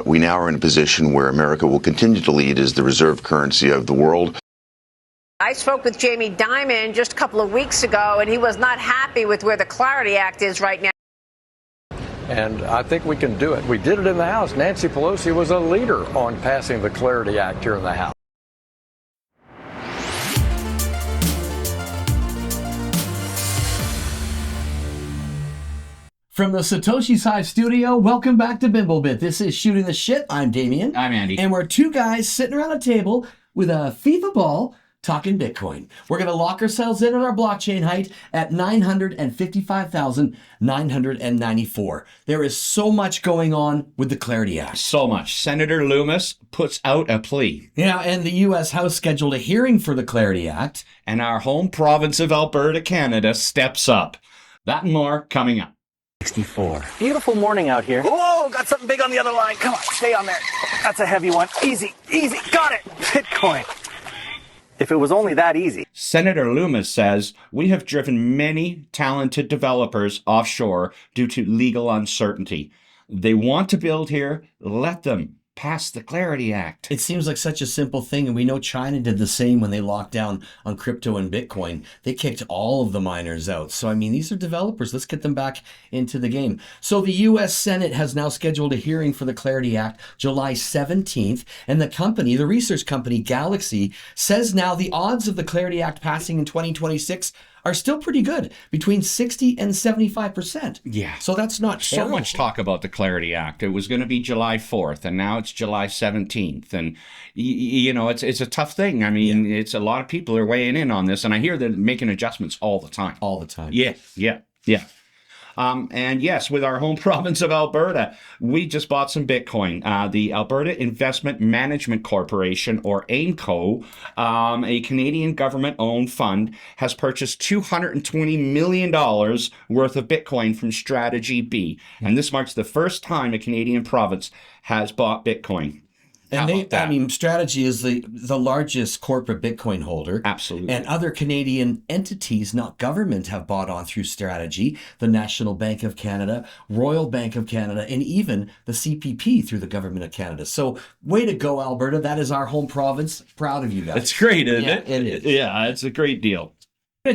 We now are in a position where America will continue to lead as the reserve currency of the world. I spoke with Jamie Dimon just a couple of weeks ago, and he was not happy with where the Clarity Act is right now. And I think we can do it. We did it in the House. Nancy Pelosi was a leader on passing the Clarity Act here in the House. From the Satoshi's Hive studio, welcome back to Bimblebit. This is Shooting the Shit. I'm Damian. I'm Andy. And we're two guys sitting around a table with a FIFA ball talking Bitcoin. We're going to lock ourselves in at our blockchain height at 955,994. There is so much going on with the Clarity Act. So much. Senator Lummis puts out a plea. Yeah, and the U.S. House scheduled a hearing for the Clarity Act. And our home province of Alberta, Canada, steps up. That and more coming up. 64. Beautiful morning out here. Whoa, got something big on the other line. Come on, stay on there. That's a heavy one. Easy, easy. Got it. Bitcoin. If it was only that easy. Senator Lummis says, we have driven many talented developers offshore due to legal uncertainty. They want to build here. Let them pass the Clarity Act. It seems like such a simple thing, and we know China did the same when they locked down on crypto and Bitcoin. They kicked all of the miners out. So, I mean, these are developers. Let's get them back into the game. So the U.S. Senate has now scheduled a hearing for the Clarity Act July 17th, and the research company Galaxy says now the odds of the Clarity Act passing in 2026 are still pretty good, between 60 and 75%. Yeah. So that's not So terrible. much talk about the Clarity Act. It was going to be July 4th, and now it's July 17th. And, you know, it's a tough thing. I mean, It's a lot of people are weighing in on this, and I hear they're making adjustments all the time. All the time. Yeah. And yes, with our home province of Alberta, we just bought some Bitcoin. The Alberta Investment Management Corporation, or AIMCO, a Canadian government-owned fund, has purchased $220 million worth of Bitcoin from Strategy B. And this marks the first time a Canadian province has bought Bitcoin. And Strategy is the largest corporate Bitcoin holder. Absolutely. And other Canadian entities, not government, have bought on through Strategy, the National Bank of Canada, Royal Bank of Canada, and even the CPP through the Government of Canada. So way to go, Alberta. That is our home province. Proud of you guys. It's great, isn't it? It is. Yeah, it's a great deal.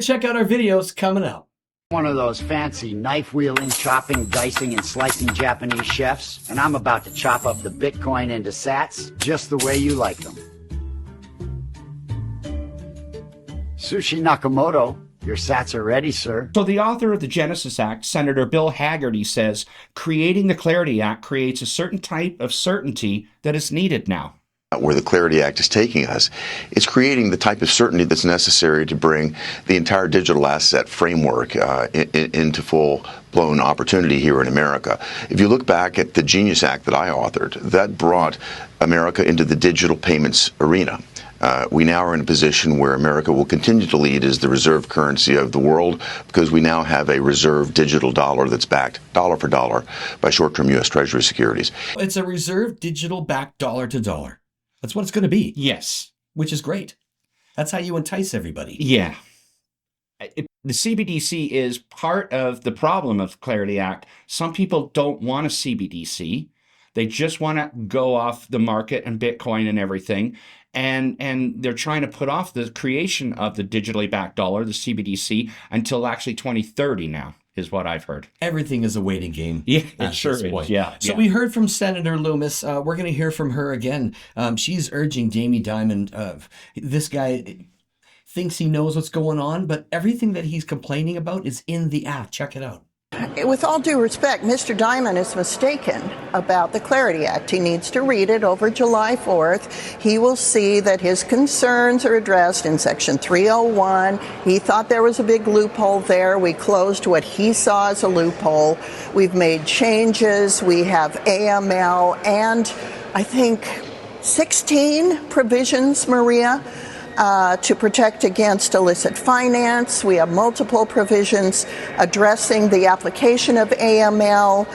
Check out our videos coming up. One of those fancy knife-wielding, chopping, dicing, and slicing Japanese chefs, and I'm about to chop up the Bitcoin into sats just the way you like them. Sushi Nakamoto, your sats are ready, sir. So the author of the Genesis Act, Senator Bill Haggerty, says, creating the Clarity Act creates a certain type of certainty that is needed now. Where the Clarity Act is taking us, it's creating the type of certainty that's necessary to bring the entire digital asset framework into full-blown opportunity here in America. If you look back at the Genius Act that I authored, that brought America into the digital payments arena. We now are in a position where America will continue to lead as the reserve currency of the world because we now have a reserve digital dollar that's backed dollar for dollar by short-term U.S. Treasury securities. It's a reserve digital backed dollar to dollar. That's what it's going to be. Yes. Which is great. That's how you entice everybody. Yeah. The CBDC is part of the problem of the Clarity Act. Some people don't want a CBDC. They just want to go off the market and Bitcoin and everything. And they're trying to put off the creation of the digitally backed dollar, the CBDC, until actually 2030 now, is what I've heard. Everything is a waiting game. Yeah, it sure is. Yeah. So we heard from Senator Lummis. We're going to hear from her again. She's urging Jamie Dimon. This guy thinks he knows what's going on, but everything that he's complaining about is in the act. Check it out. With all due respect, Mr. Dimon is mistaken about the Clarity Act. He needs to read it over July 4th. He will see that his concerns are addressed in Section 301. He thought there was a big loophole there. We closed what he saw as a loophole. We've made changes. We have AML and I think 16 provisions, Maria, to protect against illicit finance. We have multiple provisions addressing the application of AML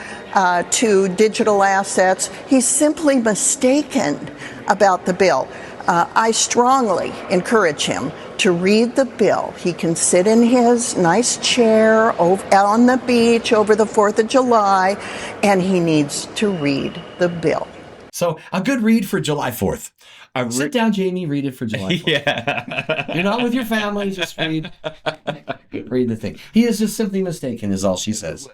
to digital assets. He's simply mistaken about the bill. I strongly encourage him to read the bill. He can sit in his nice chair on the beach over the 4th of July, and he needs to read the bill. So a good read for July 4th. Sit down, Jamie, read it for July 4th. Yeah. You're not with your family, just read the thing. He is just simply mistaken is all she says.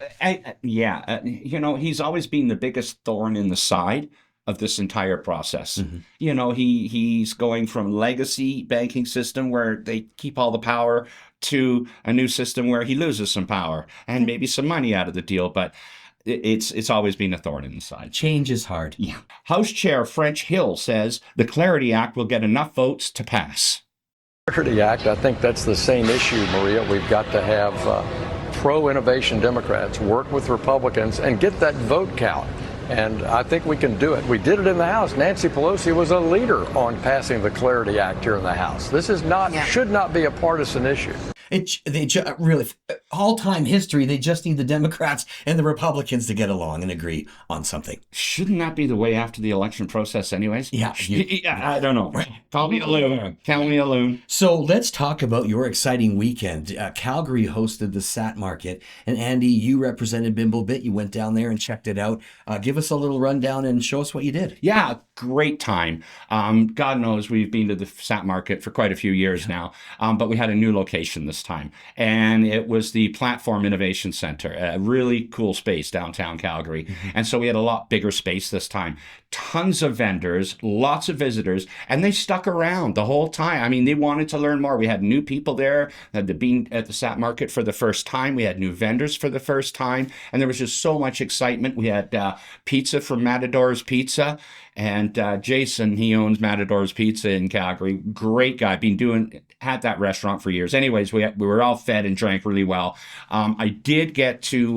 He's always been the biggest thorn in the side of this entire process. Mm-hmm. He's going from legacy banking system where they keep all the power to a new system where he loses some power and maybe some money out of the deal, but it's always been a thorn in the side. Change is hard. Yeah. House Chair French Hill says the Clarity Act will get enough votes to pass. Clarity Act, I think that's the same issue, Maria. We've got to have pro-innovation Democrats work with Republicans and get that vote count. And I think we can do it. We did it in the House. Nancy Pelosi was a leader on passing the Clarity Act here in the House. This is should not be a partisan issue. Really, all-time history, they just need the Democrats and the Republicans to get along and agree on something. Shouldn't that be the way after the election process anyways? Yeah. I don't know. Call me a loon. So let's talk about your exciting weekend. Calgary hosted the SAT market. And Andy, you represented Bimblebit. You went down there and checked it out. Give us a little rundown and show us what you did. Yeah, great time. God knows we've been to the SAT market for quite a few years now. But we had a new location this time. And it was the Platform Innovation Center, a really cool space downtown Calgary. Mm-hmm. And so we had a lot bigger space this time. Tons of vendors, lots of visitors, and they stuck around the whole time. I mean, they wanted to learn more. We had new people there that had been at the SAT market for the first time. We had new vendors for the first time. And there was just so much excitement. We had pizza from Matador's Pizza. And Jason, he owns Matador's Pizza in Calgary. Great guy. Had that restaurant for years. Anyways, we were all fed and drank really well. I did get to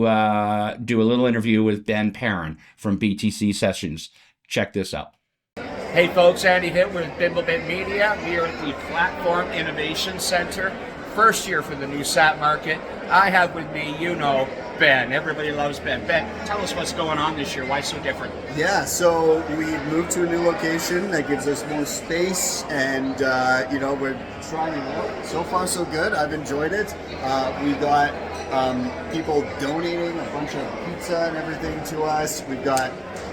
do a little interview with Ben Perrin from BTC Sessions. Check this out. Hey folks, Andy Hitt with Bimblebit Media. We are at the Platform Innovation Center. First year for the new SAT market. I have with me, Ben. Everybody loves Ben. Ben, tell us what's going on this year. Why so different? Yeah, so we moved to a new location that gives us more space, and we're trying it out. So far, so good. I've enjoyed it. We got people donating a bunch of pizza and everything to us. We've got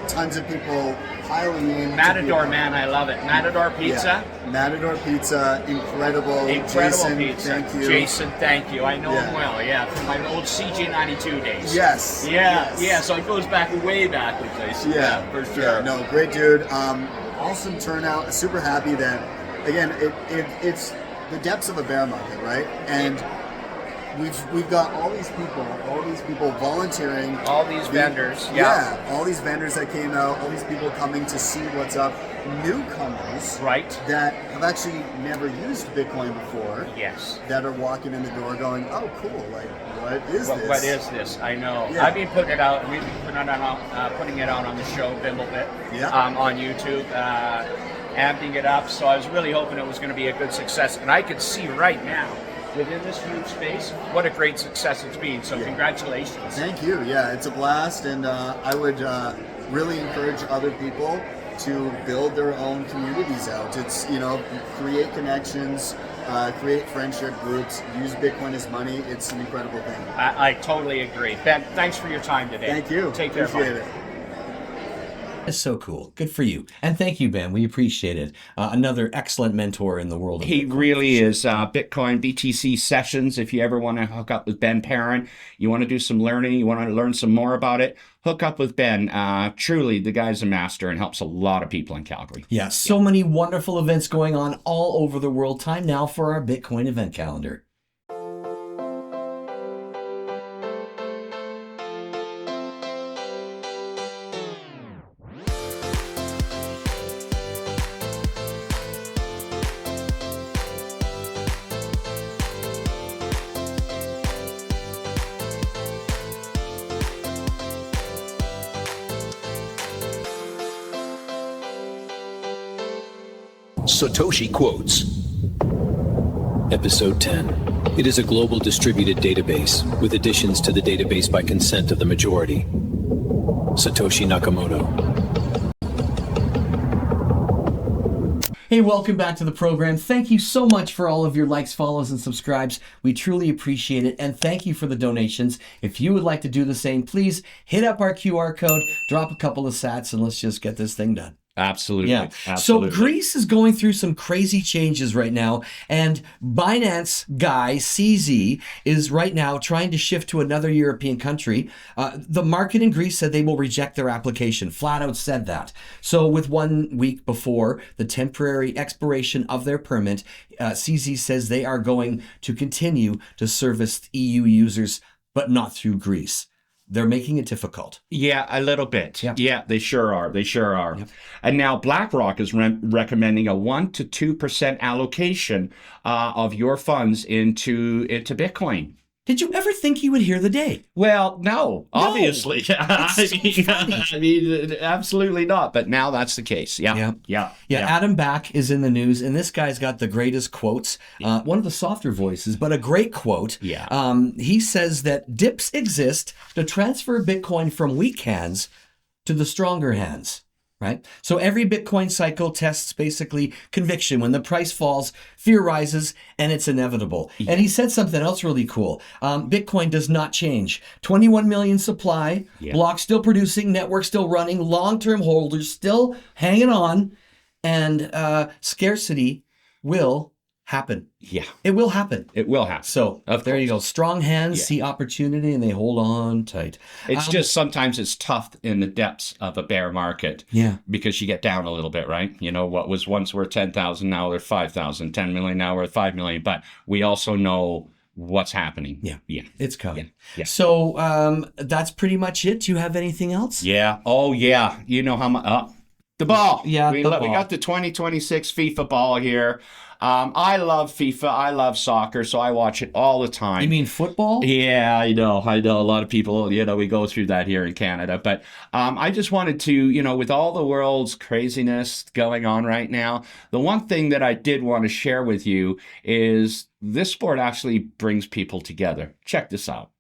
tons of people piling in. Matador, man, I love it. Matador Pizza. Yeah. Matador Pizza, incredible. Jason, pizza. Thank you. Jason, thank you. I know him well. Yeah, from my old CJ92 days. Yes. Yeah. So it goes back way back with Jason. Yeah, for sure. Yeah, no, great dude. Awesome turnout. Super happy that again it's the depths of a bear market, right? And we've got all these people volunteering, all these vendors, all these vendors that came out, all these people coming to see what's up, newcomers, right, that have actually never used Bitcoin before, yes, that are walking in the door going, oh cool, like what is this? What is this? I know. Yeah. I've been putting it out. We've been putting it out on the show Bimblebit, on YouTube. Amping it up, so I was really hoping it was going to be a good success, and I could see right now within this huge space what a great success it's been. So congratulations. Thank you. Yeah, it's a blast, and I would really encourage other people to build their own communities out. It's create connections, create friendship groups, use Bitcoin as money. It's an incredible thing. I totally agree. Ben, thanks for your time today. Thank you. Take care. Appreciate it. That's so cool. Good for you. And thank you, Ben. We appreciate it. Another excellent mentor in the world of He Bitcoin. really is. Bitcoin BTC Sessions. If you ever want to hook up with Ben Perrin, you want to do some learning, you want to learn some more about it, hook up with Ben. Truly, the guy's a master and helps a lot of people in Calgary. Yeah, so many wonderful events going on all over the world. Time now for our Bitcoin event calendar. Satoshi Quotes. Episode 10. It is a global distributed database with additions to the database by consent of the majority. Satoshi Nakamoto. Hey, welcome back to the program. Thank you so much for all of your likes, follows, and subscribes. We truly appreciate it. And thank you for the donations. If you would like to do the same, please hit up our QR code, drop a couple of sats, and let's just get this thing done. Absolutely. Yeah. Absolutely. So Greece is going through some crazy changes right now, and Binance guy CZ is right now trying to shift to another European country. The market in Greece said they will reject their application. Flat out said that. So with 1 week before the temporary expiration of their permit, CZ says they are going to continue to service EU users, but not through Greece. They're making it difficult. Yeah, a little bit. Yep. Yeah, they sure are. They sure are. Yep. And now BlackRock is recommending a 1 to 2% allocation of your funds into Bitcoin. Did you ever think you would hear the day? Well, no, obviously. I mean, absolutely not. But now that's the case. Yeah. Adam Back is in the news, and this guy's got the greatest quotes. One of the softer voices, but a great quote. Yeah. He says that dips exist to transfer Bitcoin from weak hands to the stronger hands. Right? So every Bitcoin cycle tests basically conviction. When the price falls, fear rises, and it's inevitable. Yeah. And he said something else really cool. Bitcoin does not change. 21 million supply, blocks still producing, network still running, long-term holders still hanging on, and scarcity will happen. Yeah. It will happen. It will happen. So there you go. Strong hands see opportunity and they hold on tight. It's just sometimes it's tough in the depths of a bear market. Yeah. Because you get down a little bit, right? You know, what was once worth 10,000, now worth 5,000, 10 million, now worth 5 million. But we also know what's happening. Yeah. It's coming. Yeah. So that's pretty much it. Do you have anything else? Yeah. Oh, yeah. You know how much... the ball. Yeah, we got the 2026 FIFA ball here. I love FIFA. I love soccer, so I watch it all the time. You mean football? Yeah, I know. A lot of people, we go through that here in Canada. But I just wanted to, with all the world's craziness going on right now, the one thing that I did want to share with you is this sport actually brings people together. Check this out.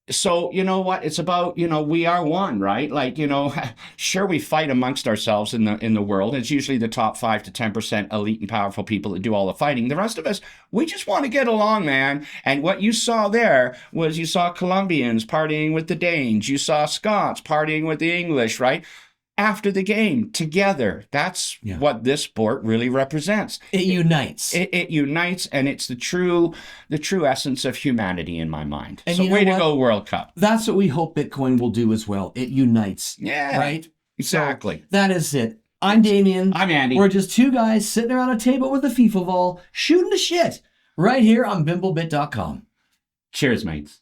So, you know what? It's about, we are one, right? Like, sure, we fight amongst ourselves in the world. It's usually the top 5 to 10% elite and powerful people that do all the fighting. The rest of us, we just want to get along, man. And what you saw there was you saw Colombians partying with the Danes. You saw Scots partying with the English, right? After the game, together. That's what this sport really represents. It unites. It unites, and it's the true essence of humanity in my mind. And so way to go, World Cup. That's what we hope Bitcoin will do as well. It unites. Yeah. Right? Exactly. So that is it. I'm Damian. I'm Andy. We're just two guys sitting around a table with a FIFA ball, shooting the shit right here on Bimblebit.com. Cheers, mates.